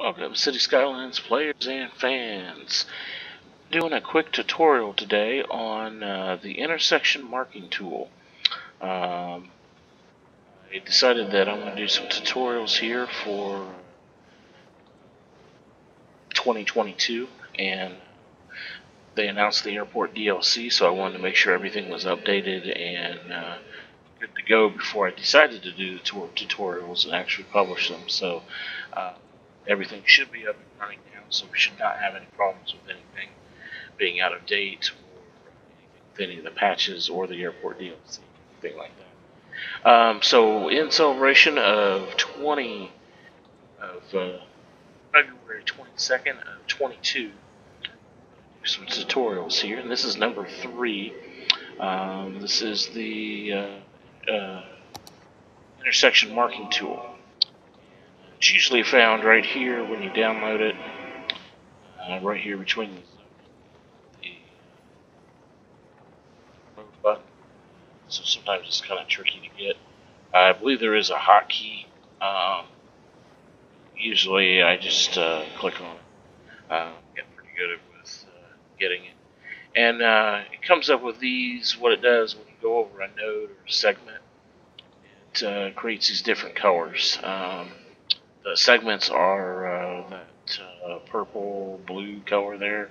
Welcome, City Skylines players and fans. Doing a quick tutorial today on the intersection marking tool. I decided that I'm going to do some tutorials here for 2022, and they announced the airport DLC, so I wanted to make sure everything was updated and good to go before I decided to do the tutorials and actually publish them. So everything should be up and running now, so we should not have any problems with anything being out of date or anything with any of the patches or the airport DLC, anything like that. So in celebration of February 22nd of 22, do some tutorials here, and this is number 3. This is the intersection marking tool. It's usually found right here when you download it, right here between the road button. So sometimes it's kind of tricky to get. I believe there is a hotkey. Usually I just click on it. Get pretty good with getting it. And it comes up with these, what it does when you go over a node or a segment, it creates these different colors. The segments are that purple, blue color there,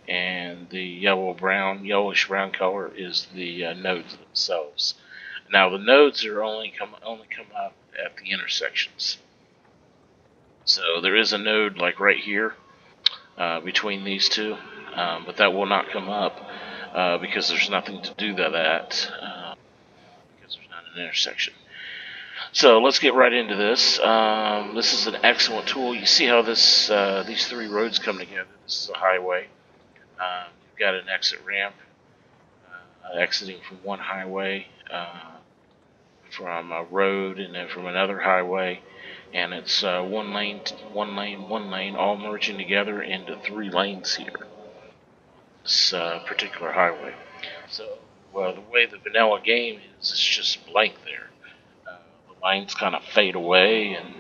and the yellowish brown color is the nodes themselves. Now the nodes are only come up at the intersections. So there is a node like right here between these two, but that will not come up because there's nothing to do to that because there's not an intersection. So let's get right into this. This is an excellent tool. You see how these 3 roads come together. This is a highway. You've got an exit ramp exiting from one highway, from a road, and then from another highway. And it's one lane, all merging together into 3 lanes here. This particular highway. So the way the vanilla game is, it's just blank there. The lines kind of fade away, and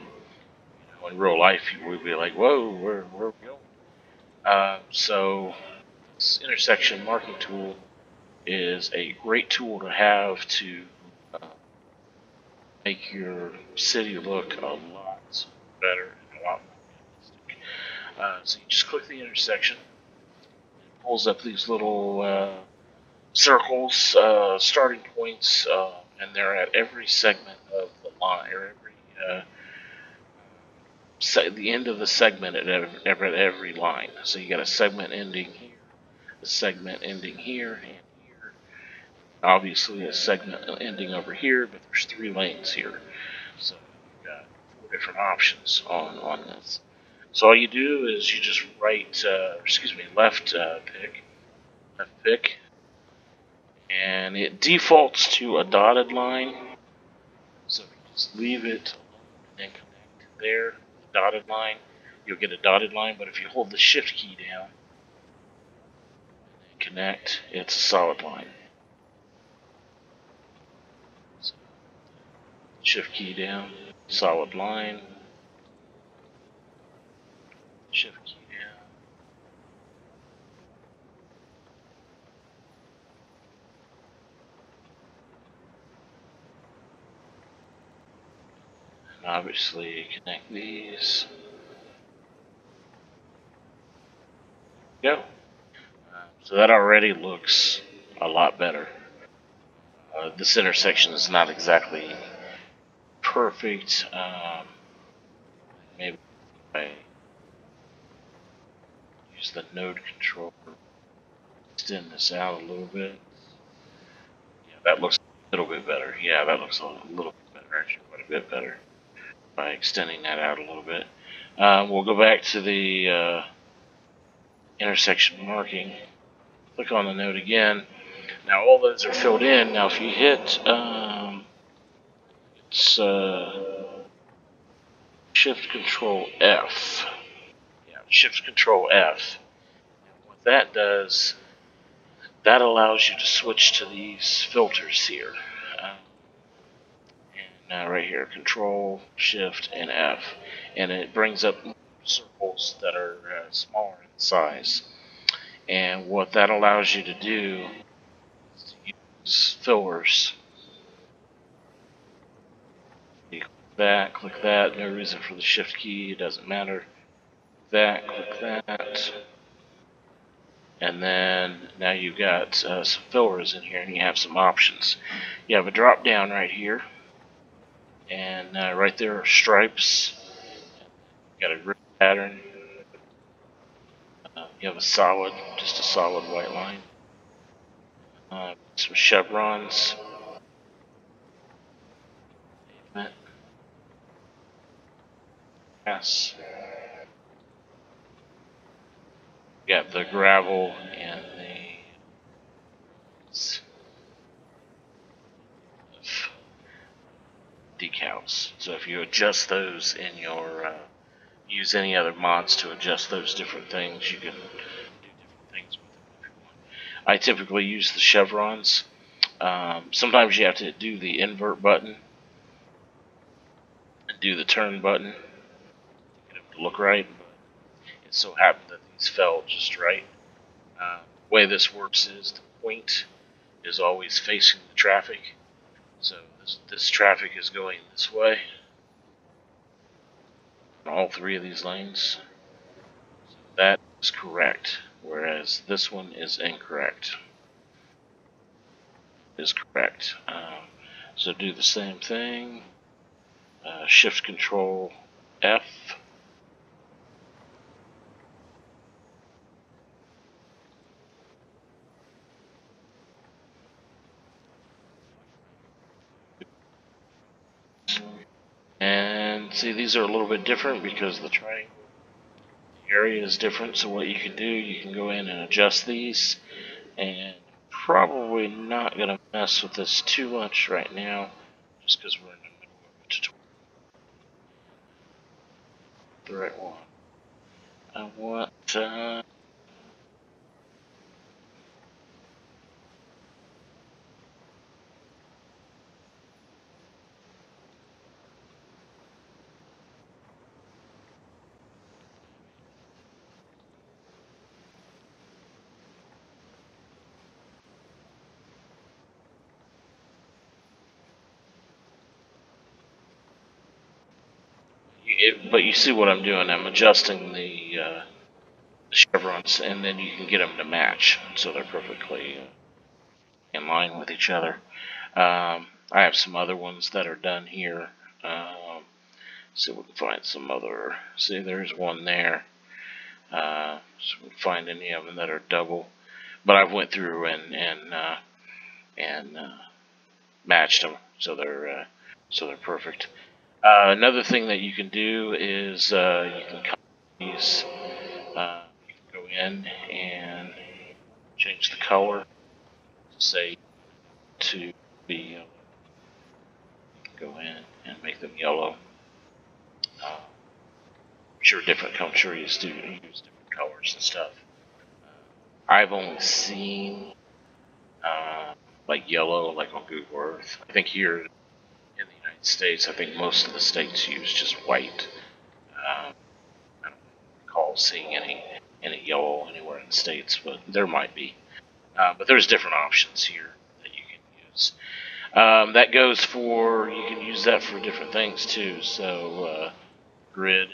in real life you would be like, "Whoa, where are we going?" So this intersection marking tool is a great tool to have to make your city look a lot better and a lot more realistic. So you just click the intersection. It pulls up these little circles, starting points, and they're at every segment of the line, or the end of the segment at every line. So you got a segment ending here, a segment ending here, and here. Obviously, a segment ending over here, but there's 3 lanes here. So you've got 4 different options on this. So all you do is you just left pick, and it defaults to a dotted line. So if you just leave it alone and then connect there, the dotted line, you'll get a dotted line. But if you hold the shift key down and then connect, it's a solid line. So, shift key down, solid line. Shift key down. And obviously connect these. Go. So that already looks a lot better. This intersection is not exactly perfect. Maybe I use the node controller, extend this out a little bit. Yeah, that looks a little bit better. Yeah, that looks a little bit better, actually, quite a bit better. By extending that out a little bit. We'll go back to the intersection marking. Click on the node again. Now all those are filled in. Now if you hit it's Shift Control F. Yeah, Shift Control F. And what that does, that allows you to switch to these filters here. And right here, Control, Shift, and F. And it brings up circles that are smaller in size. And what that allows you to do is to use fillers. You click that, no reason for the shift key, it doesn't matter. Click that. And then now you've got some fillers in here and you have some options. You have a drop down right here. And right there are stripes. You got a grid pattern. You have just a solid white line. Some chevrons. Pavement. Grass. You got the gravel and the decals. So if you adjust those in your use any other mods to adjust those different things, you can do different things with them if you want. I typically use the chevrons. Sometimes you have to do the invert button and do the turn button to get them to look right. But it so happened that these fell just right. The way this works is the point is always facing the traffic. So this traffic is going this way. All three of these lanes. So that is correct, whereas this one is incorrect. Is correct. So do the same thing. Shift Control F. And see, these are a little bit different because the triangle area is different. So what you can do, you can go in and adjust these. And probably not going to mess with this too much right now, just because we're in the middle of a tutorial. The right one. I want but you see what I'm doing. I'm adjusting the chevrons, and then you can get them to match, so they're perfectly in line with each other. I have some other ones that are done here. See if we can find some other. See, there's one there. So we can find any of them that are double. But I've went through and matched them, so they're perfect. Another thing that you can do is you can copy these. You can go in and change the color, say to be yellow. You can go in and make them yellow. I'm sure different countries do use different colors and stuff. I've only seen like yellow, like on Google Earth. I think here in the United States, I think most of the states use just white. I don't recall seeing any yellow anywhere in the states, but there might be. But there's different options here that you can use. That goes for, you can use that for different things too. So grid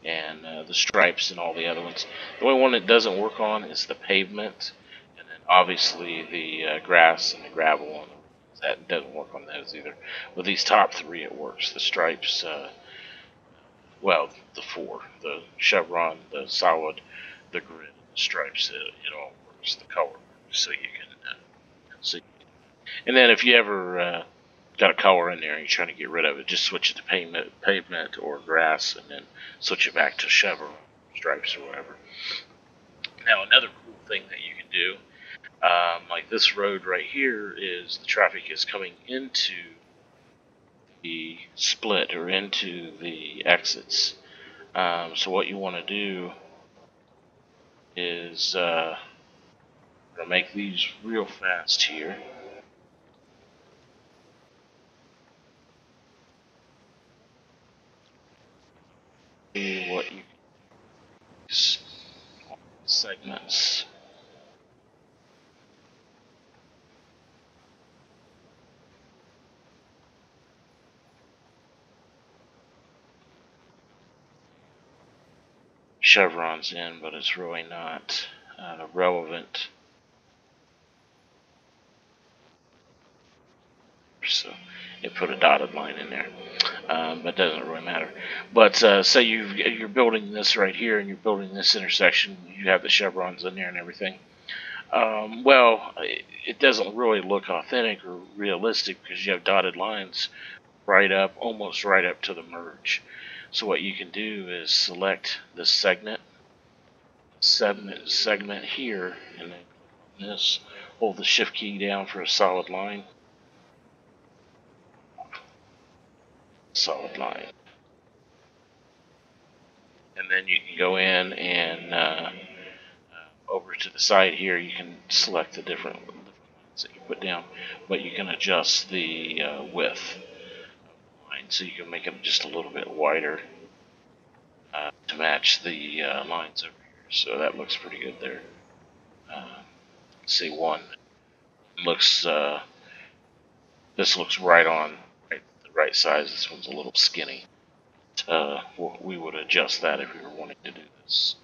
and the stripes and all the other ones. The only one it doesn't work on is the pavement, and then obviously the grass and the gravel on the roads. That doesn't work on those either. With these top three, it works. The stripes, well, the four, the chevron, the solid, the grid, and the stripes, it all works. The color works, so you can see. And then if you ever got a color in there and you're trying to get rid of it, just switch it to pavement or grass, and then switch it back to chevron, stripes, or whatever. Now, another cool thing that you can do, like this road right here, is the traffic is coming into the split or into the exits. So what you want to do is make these real fast here. see what you can use on segments. Chevrons in, but it's really not relevant. So it put a dotted line in there, but doesn't really matter. But say you're building this right here, and you're building this intersection. You have the chevrons in there and everything. Well, it doesn't really look authentic or realistic because you have dotted lines right up, almost right up to the merge. So what you can do is select the segment here, and then click on this. Hold the shift key down for a solid line, and then you can go in and over to the side here. You can select the different lines that you put down, but you can adjust the width of the line, so you can make it just a little bit wider to match the lines over here. So that looks pretty good there. See, one looks this looks right on, the right size. This one's a little skinny. We would adjust that if we were wanting to do this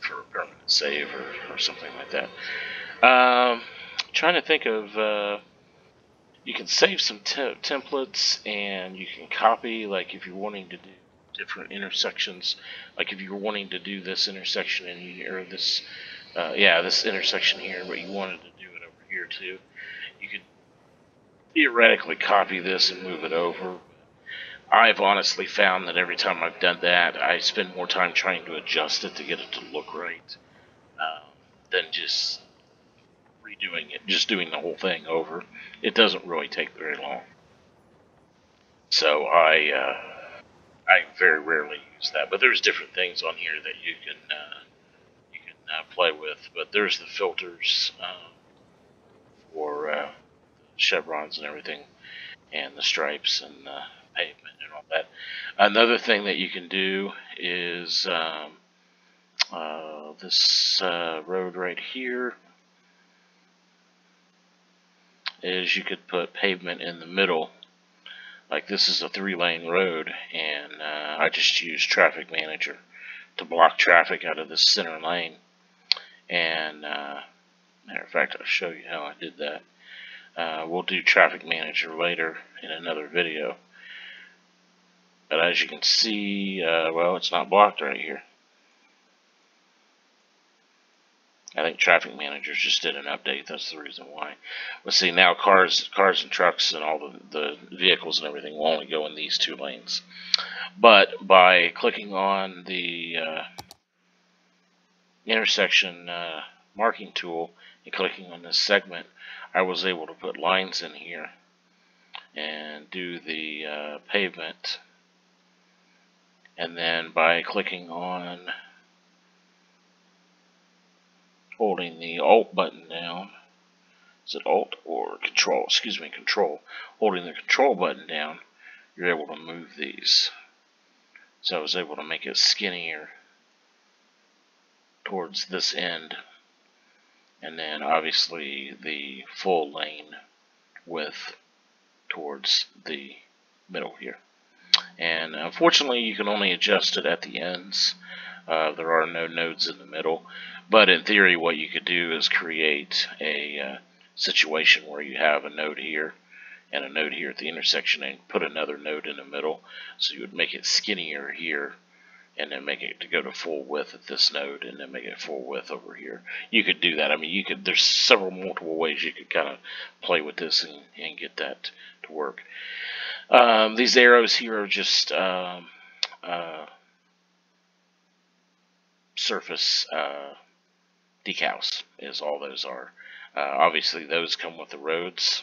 for a permanent save or something like that. Trying to think of, you can save some templates, and you can copy, like if you're wanting to do different intersections, like if you were wanting to do this intersection or this, this intersection here, but you wanted to do it over here too, you could theoretically copy this and move it over. I've honestly found that every time I've done that, I spend more time trying to adjust it to get it to look right um, than just redoing it, just doing the whole thing over. It doesn't really take very long. So I very rarely use that, but there's different things on here that you can play with. But there's the filters for chevrons and everything, and the stripes and the pavement and all that. Another thing that you can do is this road right here is you could put pavement in the middle. Like this is a 3-lane road, and I just use Traffic Manager to block traffic out of this center lane. And matter of fact, I'll show you how I did that. We'll do Traffic Manager later in another video. But as you can see, well, it's not blocked right here. I think Traffic Managers just did an update. That's the reason why. Let's see, now cars and trucks and all the vehicles and everything will only go in these 2 lanes. But by clicking on the intersection marking tool and clicking on this segment, I was able to put lines in here and do the pavement. And then by clicking on, holding the Alt button down, is it Alt or Control? Excuse me, Control. Holding the Control button down, you're able to move these. So I was able to make it skinnier towards this end, and then obviously the full lane width towards the middle here. And unfortunately, you can only adjust it at the ends. There are no nodes in the middle. But in theory, what you could do is create a situation where you have a node here and a node here at the intersection, and put another node in the middle. So you would make it skinnier here, and then make it to go to full width at this node, and then make it full width over here. You could do that. I mean, there's several multiple ways you could kind of play with this and get that to work. These arrows here are just surface decals, is all those are. Obviously, those come with the roads.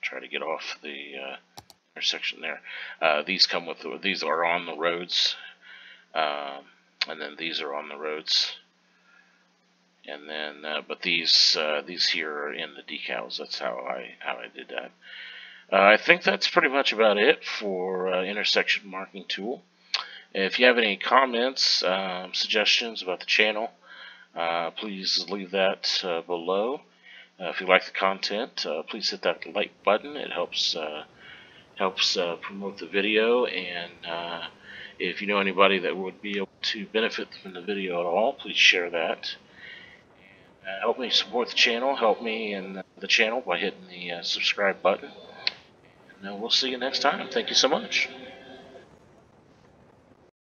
Try to get off the intersection there. These are on the roads, and then these are on the roads, and then but these here are in the decals. That's how I did that. I think that's pretty much about it for intersection marking tool. If you have any comments, suggestions about the channel, please leave that below. If you like the content, please hit that like button. It helps promote the video, and if you know anybody that would be able to benefit from the video at all, please share that. Help me support the channel. Help me in the channel by hitting the subscribe button. And we'll see you next time. Thank you so much.